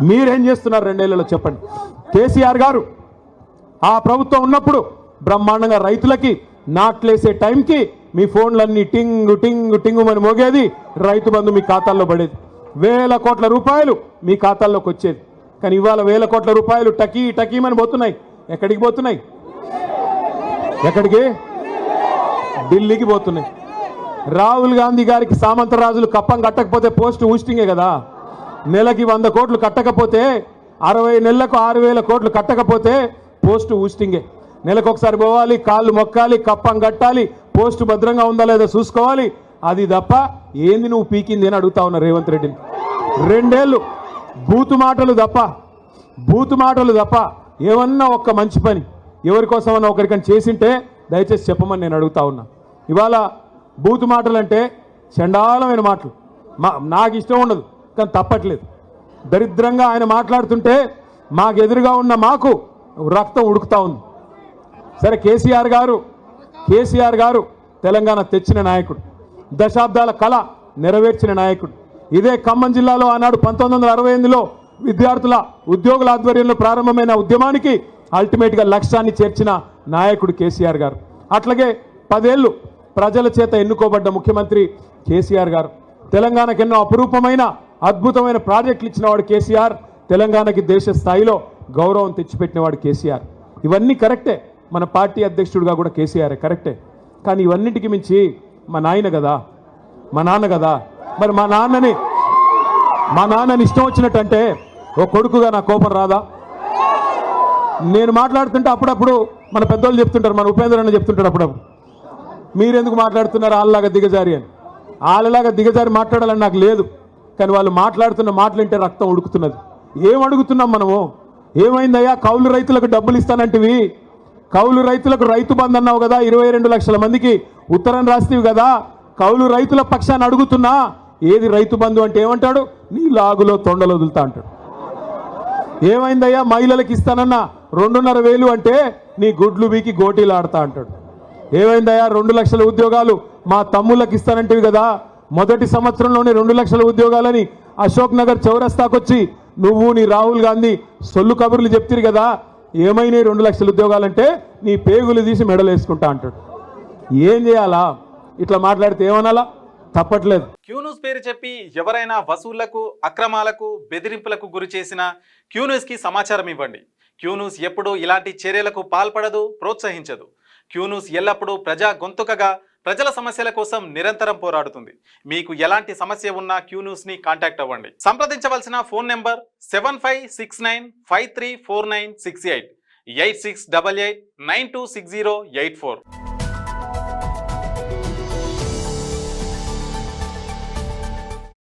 మీరేం చేస్తున్నారు 2 ఏళ్లలో చెప్పండి. కేసీఆర్ గారు ఆ ప్రభుత్వం ఉన్నప్పుడు బ్రహ్మాండంగా రైతులకి నాట్లేసే టైంకి మీ ఫోన్లన్నీ టింగు టింగు టింగు అని మోగేది, రైతు బంధు మీ ఖాతాల్లో పడేది, వేల కోట్ల రూపాయలు మీ ఖాతాల్లోకి వచ్చేది. కానీ ఇవాళ వేల కోట్ల రూపాయలు టకీ టకీమని పోతున్నాయి. ఎక్కడికి పోతున్నాయి? ఎక్కడికి? ఢిల్లీకి పోతున్నాయి. రాహుల్ గాంధీ గారికి సామంతరాజులు కప్పం కట్టకపోతే పోస్ట్ ఊస్టింగే కదా. నెలకి 100 కోట్లు కట్టకపోతే 60 నెలలకు 6,000 కోట్లు కట్టకపోతే పోస్ట్ ఊస్టింగే. నెలకు ఒకసారి పోవాలి, కాళ్ళు మొక్కాలి, కప్పం కట్టాలి, పోస్టు భద్రంగా ఉందా లేదా చూసుకోవాలి. అది తప్ప ఏంది నువ్వు పీకింది అని అడుగుతా ఉన్నా రేవంత్ రెడ్డిని. 2 ఏళ్ళు బూతు మాటలు తప్ప ఏమన్నా ఒక్క మంచి పని ఎవరి కోసమన్నా ఒకరికని చేసింటే దయచేసి చెప్పమని నేను అడుగుతా ఉన్నా. ఇవాళ బూతు మాటలు అంటే చండాలమైన మాటలు, నాకు ఇష్టం ఉండదు, కానీ తప్పట్లేదు. దరిద్రంగా ఆయన మాట్లాడుతుంటే మాకు ఎదురుగా ఉన్న మాకు రక్తం ఉడుకుతా ఉంది. సరే, కేసీఆర్ గారు తెలంగాణ తెచ్చిన నాయకుడు, దశాబ్దాల కళ నెరవేర్చిన నాయకుడు. ఇదే ఖమ్మం జిల్లాలో ఆనాడు 1968లో విద్యార్థుల ఉద్యోగుల ఆధ్వర్యంలో ప్రారంభమైన ఉద్యమానికి అల్టిమేట్గా లక్ష్యాన్ని చేర్చిన నాయకుడు కేసీఆర్ గారు. అట్లాగే 10 ఏళ్ళు ప్రజల చేత ఎన్నుకోబడ్డ ముఖ్యమంత్రి కేసీఆర్ గారు. తెలంగాణకు ఎన్నో అపురూపమైన అద్భుతమైన ప్రాజెక్టులు ఇచ్చినవాడు కేసీఆర్. తెలంగాణకి దేశ స్థాయిలో గౌరవం తెచ్చిపెట్టినవాడు కేసీఆర్. ఇవన్నీ కరెక్టే, మన పార్టీ అధ్యక్షుడిగా కూడా కేసీఆర్ కరెక్టే. కానీ ఇవన్నిటికి మించి మా నాన్న కదా. మరి మా నాన్నని ఇష్టం వచ్చినట్టంటే ఓ కొడుకుగా నా కోపం రాదా? నేను మాట్లాడుతుంటే అప్పుడప్పుడు మన పెద్దోళ్ళు చెప్తుంటారు, మన ఉపేంద్ర అన్న చెప్తుంటాడు అప్పుడప్పుడు, మీరెందుకు మాట్లాడుతున్నారు వాళ్ళలాగా దిగజారి అని. వాళ్ళలాగా దిగజారి మాట్లాడాలని నాకు లేదు, కానీ వాళ్ళు మాట్లాడుతున్న మాటలు వింటే రక్తం ఉడుకుతున్నది. ఏం అడుగుతున్నాం మనము? ఏమైందయ్యా? కౌలు రైతులకు డబ్బులు ఇస్తానంటివి, కౌలు రైతులకు రైతు బంధు అన్నావు కదా, 22 లక్షల మందికి ఉత్తరం రాస్తేవి కదా, కౌలు రైతుల పక్షాన్ని అడుగుతున్నా ఏది రైతు బంధు అంటే ఏమంటాడు? నీ లాగులో తొండలు వదులుతా అంటాడు. ఏమైందయ్యా? మహిళలకు ఇస్తానన్న 2,500,000 అంటే నీ గుడ్లు బీకి గోటీలు ఆడతా అంటాడు. ఏమైందయ్యా? 2 లక్షల ఉద్యోగాలు మా తమ్ముళ్ళకి ఇస్తానంటివి కదా, మొదటి సంవత్సరంలోనే 2 లక్షల ఉద్యోగాలని అశోక్ నగర్ చౌరస్తాకొచ్చి నువ్వు నీ రాహుల్ గాంధీ సొల్లు కబుర్లు చెప్తిరు కదా, ఏమైనాయి 2 లక్షల ఉద్యోగాలంటే నీ పేగులు తీసి మెడలు వేసుకుంటా అంటాడు. ఏం చేయాలా? ఇట్లా మాట్లాడితే ఏమనాలా? తప్పట్లేదు. క్యూన్యూస్ పేరు చెప్పి ఎవరైనా వసూళ్లకు, అక్రమాలకు, బెదిరింపులకు గురి చేసినా క్యూన్యూస్కి సమాచారం ఇవ్వండి. క్యూన్యూస్ ఎప్పుడూ ఇలాంటి చర్యలకు పాల్పడదు, ప్రోత్సహించదు. క్యూన్యూస్ ఎల్లప్పుడూ ప్రజా గొంతుకగా ప్రజల సమస్యల కోసం నిరంతరం పోరాడుతుంది. మీకు ఎలాంటి సమస్య ఉన్నా క్యూన్యూస్ని కాంటాక్ట్ అవ్వండి. సంప్రదించవలసిన ఫోన్ నెంబర్ 7569534968 8688926084.